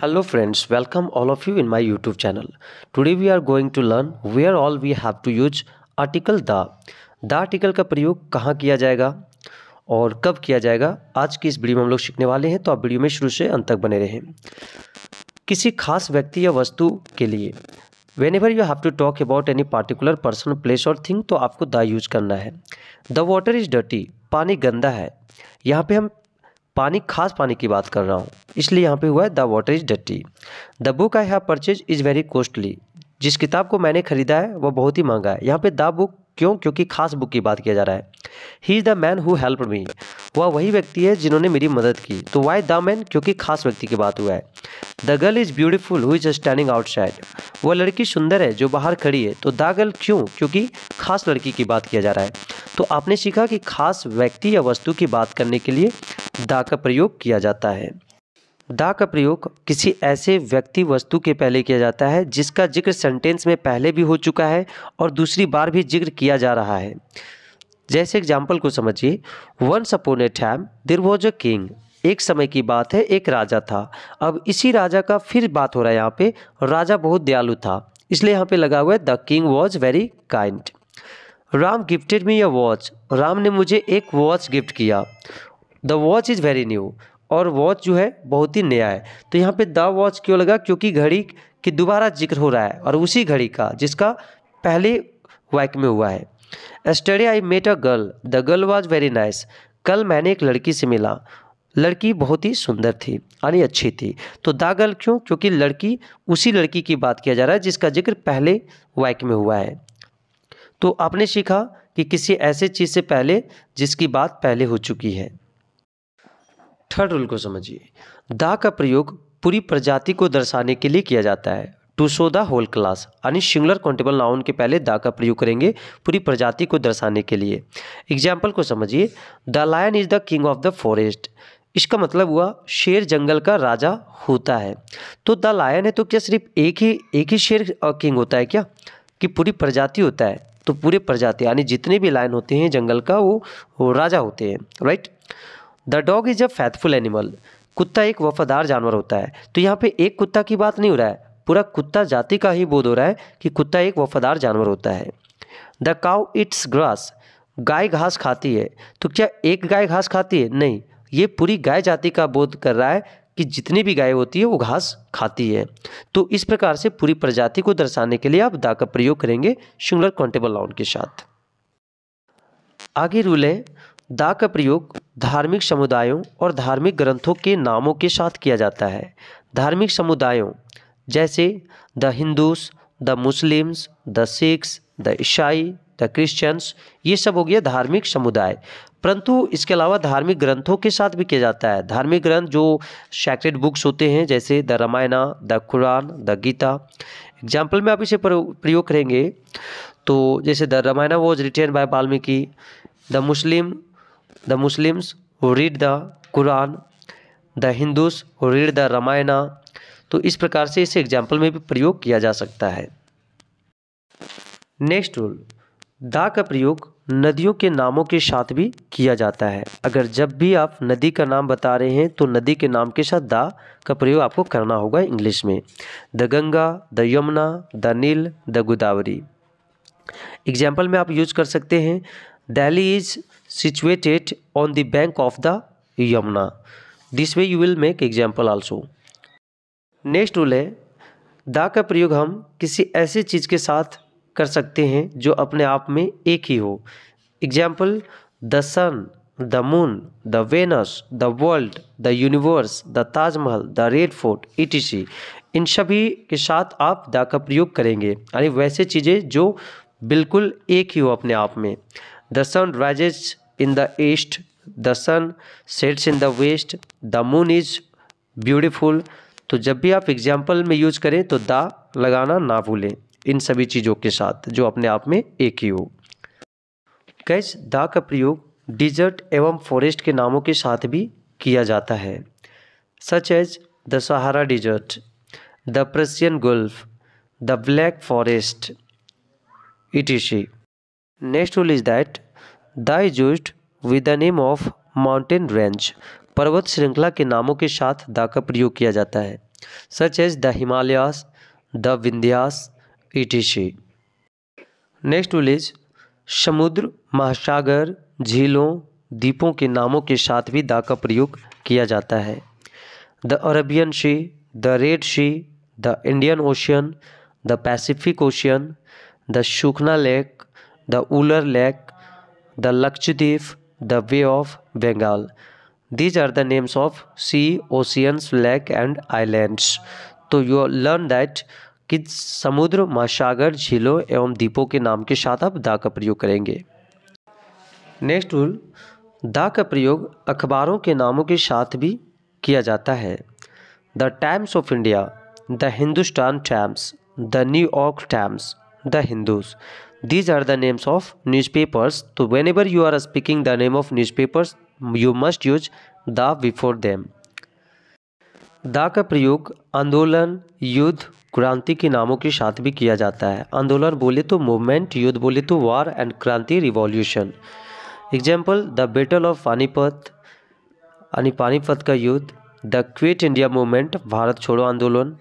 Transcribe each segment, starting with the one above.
Hello friends, welcome all of you in my YouTube channel. Today we are going to learn where all we have to use article the. The article का प्रयोग कहाँ किया जाएगा और कब किया जाएगा, आज की इस वीडियो में हम लोग सीखने वाले हैं। तो आप वीडियो में शुरू से अंत तक बने रहें। किसी खास व्यक्ति या वस्तु के लिए Whenever you have to talk about any particular person, place or thing, तो आपको द यूज करना है। द वाटर इज़ डर्टी, पानी गंदा है। यहाँ पे हम खास पानी की बात कर रहा हूँ, इसलिए यहाँ पे हुआ है the water is dirty. The book I have purchase is very costly, जिस किताब को मैंने खरीदा है वह बहुत ही महंगा है। यहाँ पे द बुक क्यों? क्योंकि खास बुक की बात किया जा रहा है। He is the man who help me, वह वही व्यक्ति है जिन्होंने मेरी मदद की। तो वाई द मैन? क्योंकि खास व्यक्ति की बात हुआ है। The girl is beautiful who is standing outside, वह लड़की सुंदर है जो बाहर खड़ी है। तो द गर्ल क्यों? क्योंकि खास लड़की की बात किया जा रहा है। तो आपने सीखा कि खास व्यक्ति या वस्तु की बात करने के लिए द का प्रयोग किया जाता है। द का प्रयोग किसी ऐसे व्यक्ति वस्तु के पहले किया जाता है जिसका जिक्र सेंटेंस में पहले भी हो चुका है और दूसरी बार भी जिक्र किया जा रहा है। जैसे एग्जाम्पल को समझिए। Once upon a time there was a king, एक समय की बात है, एक राजा था। अब इसी राजा का फिर बात हो रहा है यहाँ पे। राजा बहुत दयालु था, इसलिए यहाँ पे लगा हुआ है the king was very kind. Ram gifted me a watch, Ram ने मुझे एक वॉच गिफ्ट किया। The watch is very new, और वॉच जो है बहुत ही नया है। तो यहाँ पे द वॉच क्यों लगा? क्योंकि घड़ी की दोबारा जिक्र हो रहा है और उसी घड़ी का जिसका पहले वाक्य में हुआ है। Yesterday I met a girl, the girl was very nice, कल मैंने एक लड़की से मिला, लड़की बहुत ही सुंदर थी यानी अच्छी थी। तो द गर्ल क्यों? क्योंकि लड़की उसी लड़की की बात किया जा रहा है जिसका जिक्र पहले वाक्य में हुआ है। तो आपने सीखा कि किसी ऐसे चीज़ से पहले जिसकी बात पहले हो चुकी है। थर्ड रूल को समझिए। द का प्रयोग पूरी प्रजाति को दर्शाने के लिए किया जाता है। To show the whole class, यानी सिंगुलर काउंटेबल नाउन के पहले द का प्रयोग करेंगे पूरी प्रजाति को दर्शाने के लिए। एग्जाम्पल को समझिए। The lion is the king of the forest, इसका मतलब हुआ शेर जंगल का राजा होता है। तो द लायन है तो क्या सिर्फ एक ही शेर किंग होता है क्या? कि पूरी प्रजाति होता है? तो पूरे प्रजाति यानी जितने भी लायन होते हैं जंगल का वो राजा होते हैं, right. The dog is a faithful animal, कुत्ता एक वफादार जानवर होता है। तो यहाँ पे एक कुत्ता की बात नहीं हो रहा है, पूरा कुत्ता जाति का ही बोध हो रहा है कि कुत्ता एक वफादार जानवर होता है। द काउ इट्स ग्रास, गाय घास खाती है। तो क्या एक गाय घास खाती है? नहीं, ये पूरी गाय जाति का बोध कर रहा है कि जितनी भी गाय होती है वो घास खाती है। तो इस प्रकार से पूरी प्रजाति को दर्शाने के लिए आप द का प्रयोग करेंगे सिंगुलर काउंटेबल नाउन के साथ। आगे रूल है, द का प्रयोग धार्मिक समुदायों और धार्मिक ग्रंथों के नामों के साथ किया जाता है। धार्मिक समुदायों जैसे the Hindus, the Muslims, the Sikhs, the ईसाई, द क्रिश्चियंस, ये सब हो गया धार्मिक समुदाय। परंतु इसके अलावा धार्मिक ग्रंथों के साथ भी किया जाता है। धार्मिक ग्रंथ जो सैक्रेड बुक्स होते हैं जैसे the Ramayana, the Quran, the Gita. Example में आप इसे प्रयोग करेंगे तो जैसे the Ramayana was written by Valmiki, the Muslims who read the Quran, the Hindus who read the Ramayana। तो इस प्रकार से इसे एग्जाम्पल में भी प्रयोग किया जा सकता है। नेक्स्ट रूल, द का प्रयोग नदियों के नामों के साथ भी किया जाता है। अगर जब भी आप नदी का नाम बता रहे हैं तो नदी के नाम के साथ द का प्रयोग आपको करना होगा इंग्लिश में। The Ganga, the Yamuna, the Nile, the Godavari. Example में आप यूज कर सकते हैं Delhi is situated on the bank of the Yamuna। This way you will make example also। Next rule है, द का प्रयोग हम किसी ऐसे चीज़ के साथ कर सकते हैं जो अपने आप में एक ही हो। Example the sun, the moon, the Venus, the world, the universe, the Taj Mahal, the red fort, etc। इन सभी के साथ आप द का प्रयोग करेंगे यानी वैसे चीज़ें जो बिल्कुल एक ही हो अपने आप में। The sun rises in the east, the sun sets in the west, the moon is beautiful। तो जब भी आप एग्जाम्पल में यूज करें तो द लगाना ना भूलें इन सभी चीज़ों के साथ जो अपने आप में एक ही हो। गाइस, द का प्रयोग डिजर्ट एवं फॉरेस्ट के नामों के साथ भी किया जाता है, such as the Sahara Desert, the Persian Gulf, the Black Forest, etc। Next rule is that the is used with the name of mountain range। पर्वत श्रृंखला के नामों के साथ द का प्रयोग किया जाता है। Such as the Himalayas, the Vindhyas, etc. Next rule is समुद्र, महासागर, झीलों, द्वीपों के नामों के साथ भी द का प्रयोग किया जाता है। The Arabian Sea, the Red Sea, the Indian Ocean, the Pacific Ocean, the Sukhna Lake, the Wular Lake, the Lakshadweep, the Bay of Bengal. These are the names of sea, oceans, lake and islands. तो you learn that कि समुद्र, महासागर, झीलों एवं द्वीपों के नाम के साथ आप द का प्रयोग करेंगे। नेक्स्ट रूल, द का प्रयोग अखबारों के नामों के साथ भी किया जाता है। The times of India, the Hindustan times, the New York times, the Hindus. These are the names of newspapers. तो whenever you are speaking the name of newspapers, you must use the before them. The का प्रयोग आंदोलन, युद्ध, क्रांति के नामों के साथ भी किया जाता है। आंदोलन बोले तो मूवमेंट, युद्ध बोले तो वार एंड क्रांति revolution. Example, the battle of Panipat यानी पानीपत का युद्ध, the quit India movement, Bharat छोड़ो आंदोलन,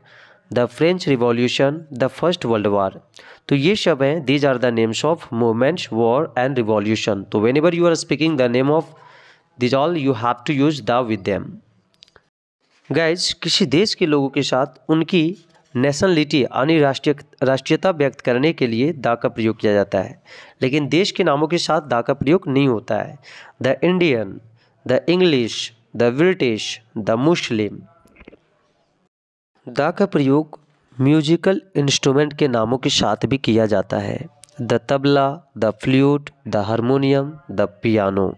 the French revolution, the first world war. तो ये सब हैं, these are the names of movements, war and revolution. तो whenever you are speaking the name of these all you have to use the with them. Guys, किसी देश के लोगों के साथ उनकी नेशनलिटी यानी राष्ट्रीयता व्यक्त करने के लिए द का प्रयोग किया जाता है, लेकिन देश के नामों के साथ द का प्रयोग नहीं होता है। The Indian, the English, the British, the Muslim. The का प्रयोग म्यूजिकल इंस्ट्रूमेंट के नामों के साथ भी किया जाता है। The tabla, the flute, the harmonium, the piano.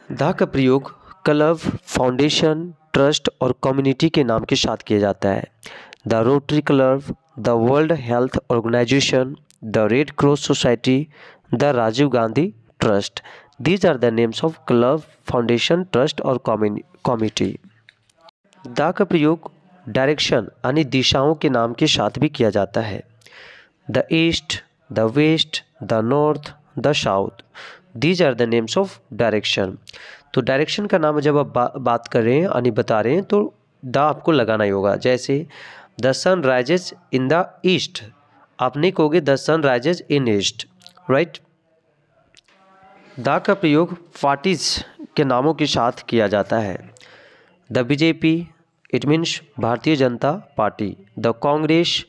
The का प्रयोग क्लब, फाउंडेशन, ट्रस्ट और कम्युनिटी के नाम के साथ किया जाता है। The Rotary Club, the World Health Organisation, the Red Cross Society, the Rajiv Gandhi trust. These are the names of club, foundation, trust और कमिटी। द का प्रयोग डायरेक्शन यानी दिशाओं के नाम के साथ भी किया जाता है। The east, the west, the north, the south. These are the names of direction. तो डायरेक्शन का नाम जब आप बात कर रहे हैं यानी बता रहे हैं तो द आपको लगाना ही होगा। जैसे the sun rises in the east, आप नहीं कहोगे the sun rises in east, right. The का प्रयोग पार्टीज के नामों के साथ किया जाता है। The BJP, it means Bharatiya Janata party. The Congress,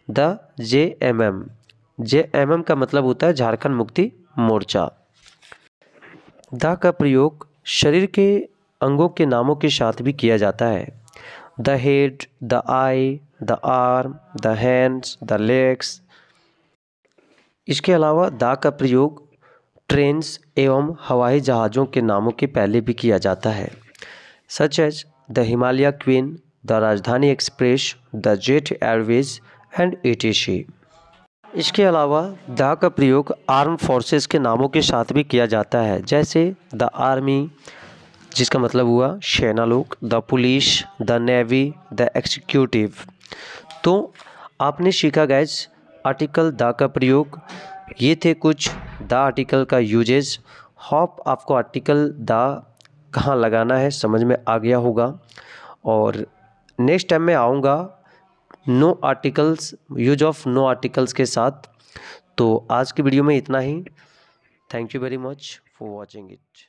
the JMM, JMM का मतलब होता है झारखंड मुक्ति मोर्चा। द का प्रयोग शरीर के अंगों के नामों के साथ भी किया जाता है। The head, the I, the arm, the hands, the legs. इसके अलावा द का प्रयोग ट्रेन्स एवं हवाई जहाज़ों के नामों के पहले भी किया जाता है, such as the Himalaya Queen, the Rajdhani Express, the Jet Airways and etc. इसके अलावा द का प्रयोग आर्म फोर्सेस के नामों के साथ भी किया जाता है, जैसे द आर्मी जिसका मतलब हुआ सेना लोग, the police, the navy, the executive. तो आपने सीखा गाइज आर्टिकल द का प्रयोग। ये थे कुछ द आर्टिकल का यूजेज। होप आपको आर्टिकल द कहाँ लगाना है समझ में आ गया होगा। और नेक्स्ट टाइम मैं आऊँगा no articles, use of no articles के साथ। तो आज की वीडियो में इतना ही। Thank you very much for watching it.